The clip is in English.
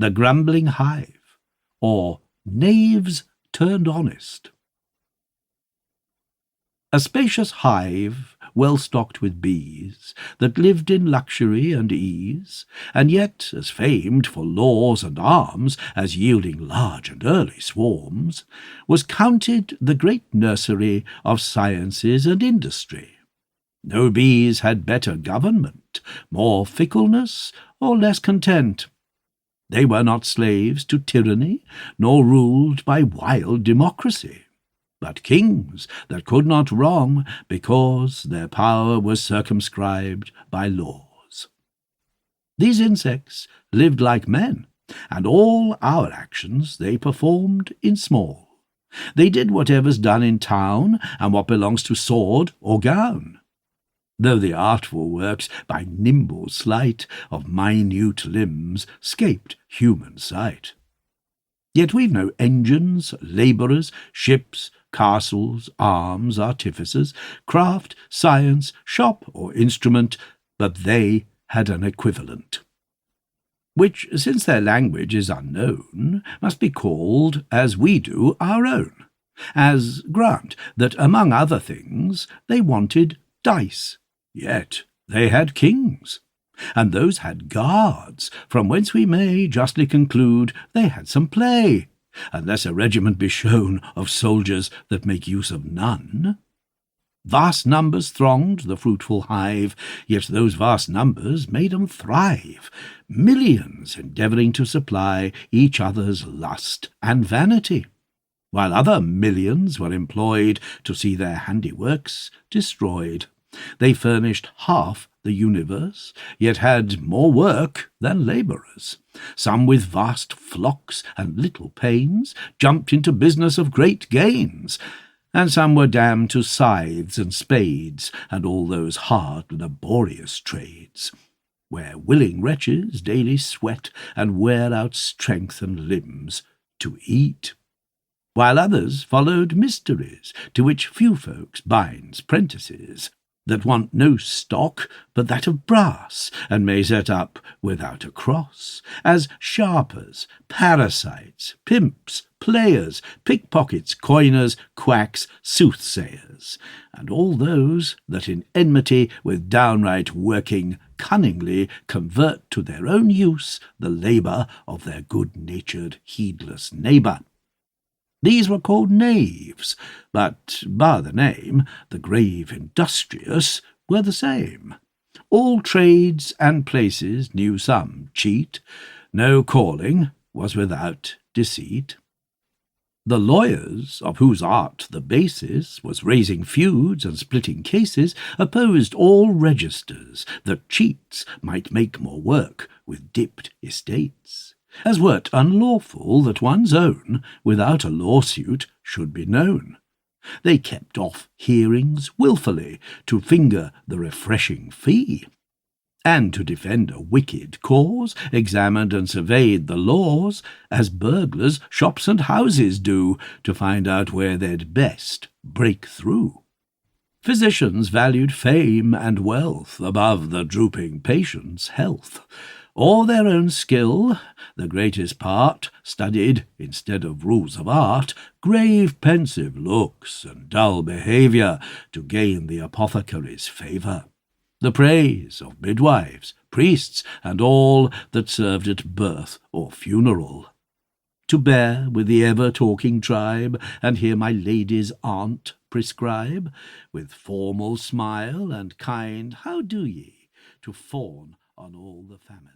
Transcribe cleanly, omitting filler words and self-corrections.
the grumbling hive, or knaves turned honest. A spacious hive, well stocked with bees, that lived in luxury and ease, and yet as famed for laws and arms as yielding large and early swarms, was counted the great nursery of sciences and industry. No bees had better government, more fickleness, or less content. They were not slaves to tyranny, nor ruled by wild democracy, but kings that could not wrong, because their power was circumscribed by laws. These insects lived like men, and all our actions they performed in small. They did whatever's done in town, and what belongs to sword or gown, though the artful works by nimble sleight of minute limbs scaped human sight. Yet we've no engines, labourers, ships, castles, arms, artificers, craft, science, shop, or instrument, but they had an equivalent, which, since their language is unknown, must be called, as we do, our own, as grant that, among other things, they wanted dice, yet they had kings, and those had guards, from whence we may justly conclude they had some play, unless a regiment be shown of soldiers that make use of none. Vast numbers thronged the fruitful hive, yet those vast numbers made 'em thrive, millions endeavouring to supply each other's lust and vanity, while other millions were employed to see their handiworks destroyed. They furnished half the universe, yet had more work than labourers. Some with vast flocks and little pains jumped into business of great gains, and some were damned to scythes and spades, and all those hard laborious trades, where willing wretches daily sweat and wear out strength and limbs to eat, while others followed mysteries, to which few folks binds prentices, that want no stock but that of brass, and may set up without a cross, as sharpers, parasites, pimps, players, pickpockets, coiners, quacks, soothsayers, and all those that in enmity with downright working cunningly convert to their own use the labour of their good-natured heedless neighbour. These were called knaves, but, bar the name, the grave industrious were the same. All trades and places knew some cheat, no calling was without deceit. The lawyers, of whose art the basis was raising feuds and splitting cases, opposed all registers that cheats might make more work with dipped estates, as were't unlawful that one's own, without a lawsuit, should be known. They kept off hearings wilfully, to finger the refreshing fee, and to defend a wicked cause, examined and surveyed the laws, as burglars shops and houses do, to find out where they'd best break through. Physicians valued fame and wealth above the drooping patient's health, or their own skill, the greatest part, studied, instead of rules of art, grave pensive looks and dull behaviour, to gain the apothecary's favour, the praise of midwives, priests, and all that served at birth or funeral, to bear with the ever-talking tribe, and hear my lady's aunt prescribe, with formal smile and kind "How do ye?" to fawn on all the family.